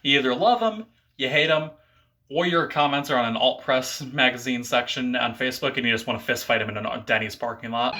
You either love him, you hate him, or your comments are on an alt press magazine section on Facebook and you just want to fist fight him in a Denny's parking lot.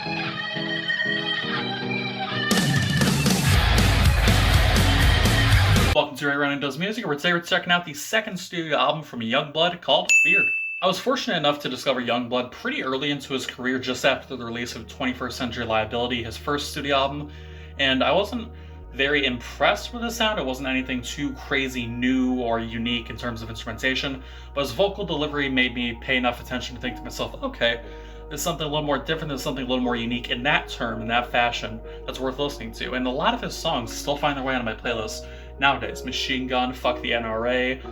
Welcome to Ray Running Does Music, where today we're checking out the second studio album from Yungblud called Weird. I was fortunate enough to discover Yungblud pretty early into his career, just after the release of 21st Century Liability, his first studio album, and I wasn't very impressed with the sound. It wasn't anything too crazy new or unique in terms of instrumentation, but his vocal delivery made me pay enough attention to think to myself, okay, there's something a little more different, there's something a little more unique in that term, in that fashion, that's worth listening to. And a lot of his songs still find their way on my playlist nowadays. Machine Gun, Fuck the NRA,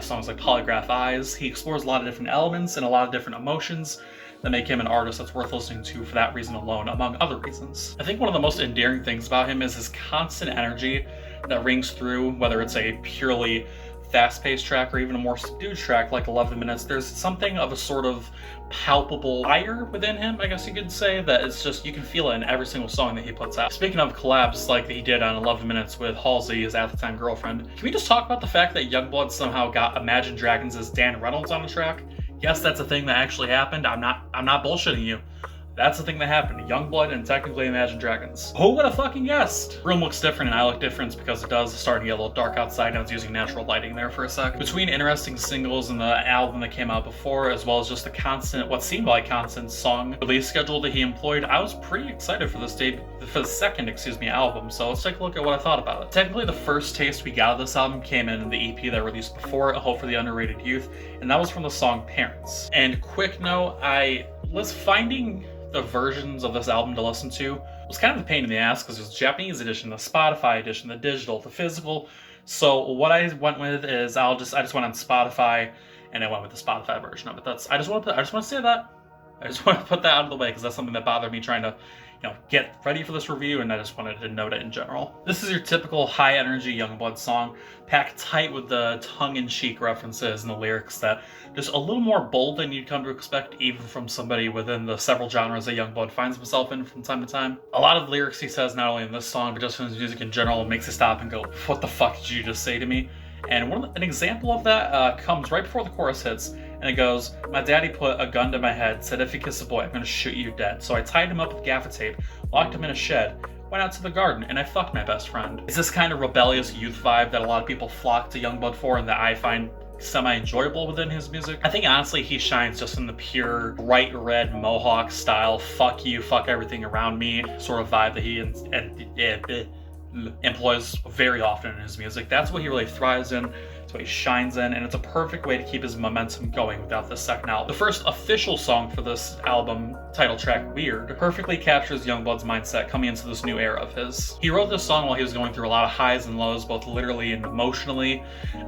songs like Polygraph Eyes. He explores a lot of different elements and a lot of different emotions that make him an artist that's worth listening to for that reason alone, among other reasons. I think one of the most endearing things about him is his constant energy that rings through, whether it's a purely fast-paced track or even a more subdued track like 11 Minutes. There's something of a sort of palpable fire within him, I guess you could say, that it's just, you can feel it in every single song that he puts out. Speaking of collabs like he did on 11 Minutes with Halsey, his at-the-time girlfriend, can we just talk about the fact that Yungblud somehow got Imagine Dragons' Dan Reynolds on the track? Yes, that's a thing that actually happened. I'm not bullshitting you. That's the thing that happened. Yungblud and technically Imagine Dragons. Who would have fucking guessed? Room looks different and I look different because it does. It's starting to get a little dark outside and I was using natural lighting there for a sec. Between interesting singles and the album that came out before, as well as just the constant, what seemed like constant song release schedule that he employed, I was pretty excited for the second album. So let's take a look at what I thought about it. Technically, the first taste we got of this album came in the EP that released before it, Hope for the Underrated Youth, and that was from the song Parents. And quick note, I was finding the versions of this album to listen to was kind of a pain in the ass because there's the Japanese edition, the Spotify edition, the digital, the physical. So what I went with is I just went on Spotify and I went with the Spotify version of it. I just want to say that. I just want to put that out of the way because that's something that bothered me trying to, get ready for this review, and I just wanted to note it in general. This is your typical high energy Yungblud song, packed tight with the tongue-in-cheek references and the lyrics that just a little more bold than you'd come to expect even from somebody within the several genres that Yungblud finds himself in from time to time. A lot of the lyrics he says, not only in this song, but just in his music in general, makes you stop and go, what the fuck did you just say to me? And an example of that comes right before the chorus hits, and it goes, my daddy put a gun to my head, said if you kiss a boy, I'm gonna shoot you dead. So I tied him up with gaffer tape, locked him in a shed, went out to the garden, and I fucked my best friend. It's this kind of rebellious youth vibe that a lot of people flock to Yungblud for and that I find semi-enjoyable within his music. I think honestly he shines just in the pure bright red mohawk style, fuck you, fuck everything around me sort of vibe that he employs very often in his music. That's what he really thrives in. That's what he shines in, and it's a perfect way to keep his momentum going without the second album. The first official song for this album, title track Weird, perfectly captures Yungblud's mindset coming into this new era of his. He wrote this song while he was going through a lot of highs and lows, both literally and emotionally,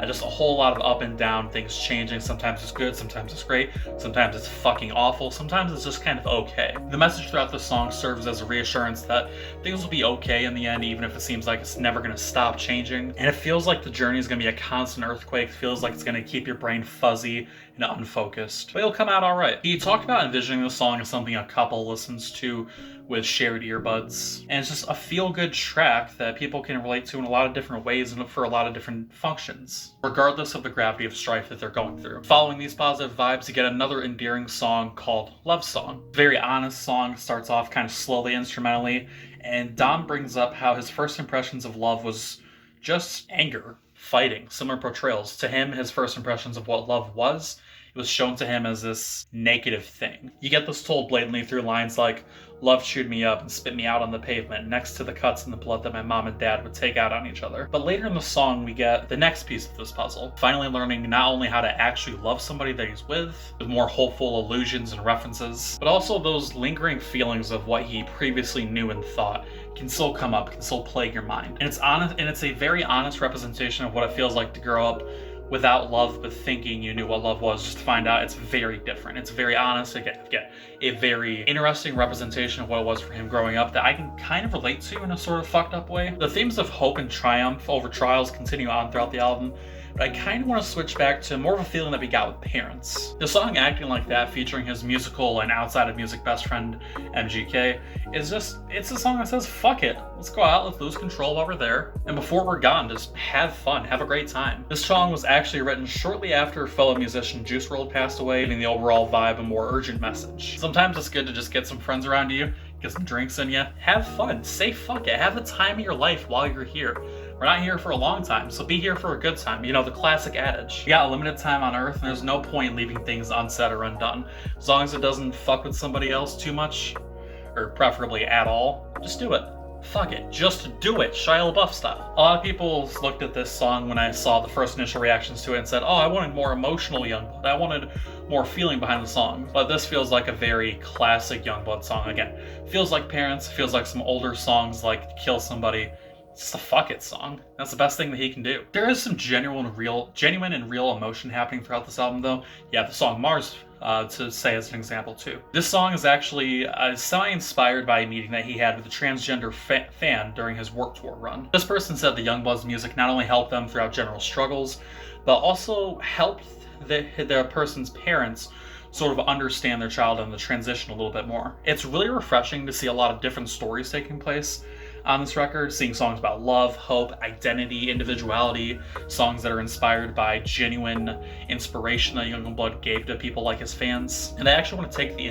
just a whole lot of up and down, things changing. Sometimes it's good, sometimes it's great, sometimes it's fucking awful, sometimes it's just kind of okay. The message throughout the song serves as a reassurance that things will be okay in the end, even if it seems like it's never going to stop changing. And it feels like the journey is going to be a constant earthquake. It feels like it's going to keep your brain fuzzy and unfocused, but it'll come out all right. He talked about envisioning the song as something a couple listens to with shared earbuds, and it's just a feel-good track that people can relate to in a lot of different ways and for a lot of different functions, regardless of the gravity of strife that they're going through. Following these positive vibes, you get another endearing song called Love Song. Very honest song, starts off kind of slowly instrumentally, and Dom brings up how his first impressions of love was just anger, fighting, similar portrayals. To him, his first impressions of what love was, it was shown to him as this negative thing. You get this told blatantly through lines like, love chewed me up and spit me out on the pavement next to the cuts and the blood that my mom and dad would take out on each other. But later in the song, we get the next piece of this puzzle, finally learning not only how to actually love somebody that he's with more hopeful allusions and references, but also those lingering feelings of what he previously knew and thought can still come up, can still plague your mind. And it's honest, and it's a very honest representation of what it feels like to grow up without love, but thinking you knew what love was, just to find out it's very different. It's very honest. Again, a very interesting representation of what it was for him growing up that I can kind of relate to in a sort of fucked up way. The themes of hope and triumph over trials continue on throughout the album, but I kind of want to switch back to more of a feeling that we got with Parents. The song Acting Like That, featuring his musical and outside of music best friend MGK, is just, it's a song that says, fuck it, let's go out, let's lose control while we're there, and before we're gone, just have fun, have a great time. This song was actually written shortly after fellow musician Juice WRLD passed away, giving the overall vibe a more urgent message. Sometimes it's good to just get some friends around you, get some drinks in you, have fun, say fuck it, have the time of your life while you're here. We're not here for a long time, so be here for a good time. You know, the classic adage. You got a limited time on Earth, and there's no point in leaving things unsaid or undone. As long as it doesn't fuck with somebody else too much, or preferably at all, just do it. Fuck it, just do it, Shia LaBeouf style. A lot of people looked at this song when I saw the first initial reactions to it and said, oh, I wanted more emotional Yungblud, I wanted more feeling behind the song. But this feels like a very classic Yungblud song again. Feels like Parents, feels like some older songs like Kill Somebody. It's just a fuck it song. That's the best thing that he can do. There is some genuine and real emotion happening throughout this album though. You have the song Mars, to say as an example too. This song is actually semi-inspired by a meeting that he had with a transgender fan during his Warped Tour run. This person said the Yungblud's music not only helped them throughout general struggles, but also helped their person's parents sort of understand their child and the transition a little bit more. It's really refreshing to see a lot of different stories taking place on this record, seeing songs about love, hope, identity, individuality, songs that are inspired by genuine inspiration that Yungblud gave to people like his fans. And I actually want to take the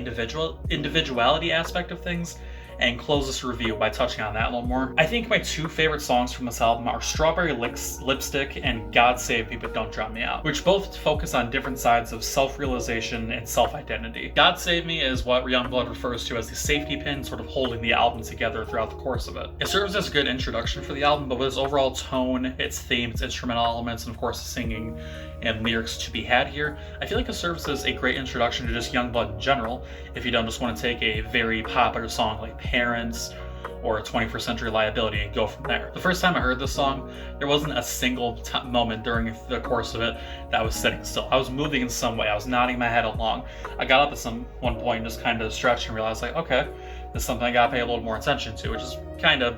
individuality aspect of things and close this review by touching on that a little more. I think my two favorite songs from this album are Strawberry Lipstick and God Save Me But Don't Drown Me Out, which both focus on different sides of self-realization and self-identity. God Save Me is what Yungblud refers to as the safety pin, sort of holding the album together throughout the course of it. It serves as a good introduction for the album, but with its overall tone, its theme, its instrumental elements, and of course the singing and lyrics to be had here, I feel like it serves as a great introduction to just Yungblud in general, if you don't just want to take a very popular song like Parents or 21st Century Liability and go from there. The first time I heard this song, there wasn't a single moment during the course of it that I was sitting still. I was moving in some way, I was nodding my head along. I got up at one point and just kind of stretched and realized like, okay, this is something I gotta pay a little more attention to, which is kind of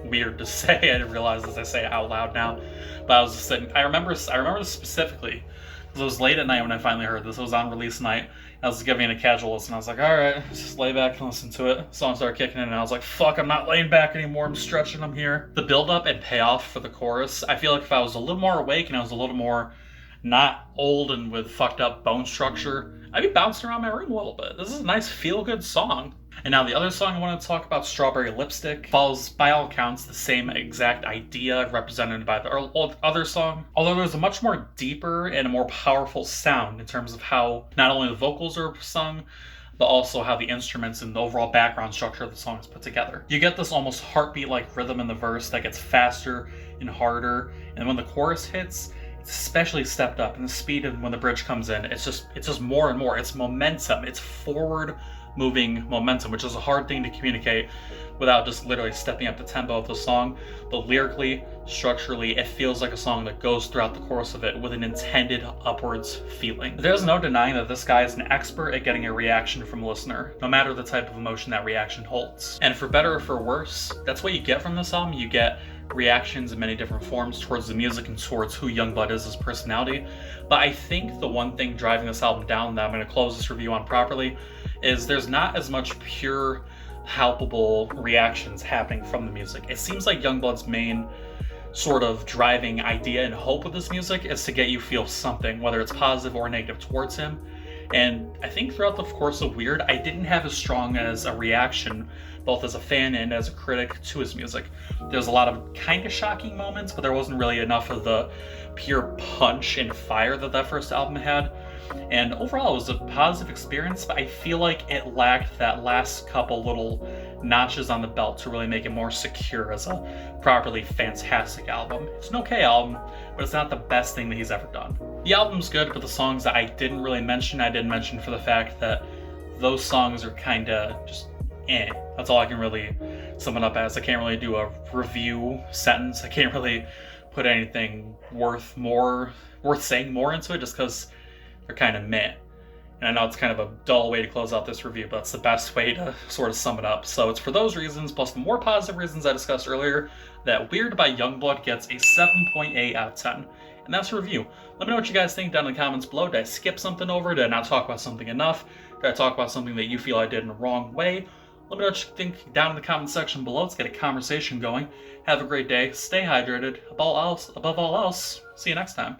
weird to say. I didn't realize as I say it out loud now, but I was just sitting. I remember this specifically because it was late at night when I finally heard this. It was on release night. I was giving it a casual listen. I was like, all right, just lay back and listen to it. The song started kicking in, and I was like, fuck, I'm not laying back anymore. I'm stretching. I'm here. The build up and payoff for the chorus. I feel like if I was a little more awake and I was a little more not old and with fucked up bone structure, I'd be bouncing around my room a little bit. This is a nice feel-good song. And now the other song I want to talk about, Strawberry Lipstick, follows by all accounts the same exact idea represented by the other song, although there's a much more deeper and a more powerful sound in terms of how not only the vocals are sung, but also how the instruments and the overall background structure of the song is put together. You get this almost heartbeat-like rhythm in the verse that gets faster and harder, and when the chorus hits, it's especially stepped up, and the speed of when the bridge comes in, it's just more and more. It's momentum. It's forward-moving momentum, which is a hard thing to communicate without just literally stepping up the tempo of the song. But lyrically, structurally, it feels like a song that goes throughout the course of it with an intended upwards feeling. There's no denying that this guy is an expert at getting a reaction from a listener, no matter the type of emotion that reaction holds. And for better or for worse, that's what you get from this album. You get reactions in many different forms towards the music and towards who Yungblud is as personality. But I think the one thing driving this album down that I'm going to close this review on properly is there's not as much pure, palpable reactions happening from the music. It seems like Yungblud's main sort of driving idea and hope with this music is to get you feel something, whether it's positive or negative towards him. And I think throughout the course of Weird, I didn't have as strong as a reaction, both as a fan and as a critic, to his music. There's a lot of kind of shocking moments, but there wasn't really enough of the pure punch and fire that first album had. And overall, it was a positive experience, but I feel like it lacked that last couple little notches on the belt to really make it more secure as a properly fantastic album. It's an okay album, but it's not the best thing that he's ever done. The album's good, but the songs that I didn't really mention, I didn't mention for the fact that those songs are kind of just eh. That's all I can really sum it up as. I can't really do a review sentence. I can't really put anything worth saying more into it just because they're kind of meh. And I know it's kind of a dull way to close out this review, but it's the best way to sort of sum it up. So it's for those reasons, plus the more positive reasons I discussed earlier, that Weird by Yungblud gets a 7.8 out of 10. and that's a review. Let me know what you guys think down in the comments below. Did I skip something over? Did I not talk about something enough? Did I talk about something that you feel I did in the wrong way? Let me know what you think down in the comment section below. Let's get a conversation going. Have a great day. Stay hydrated. Above all else, see you next time.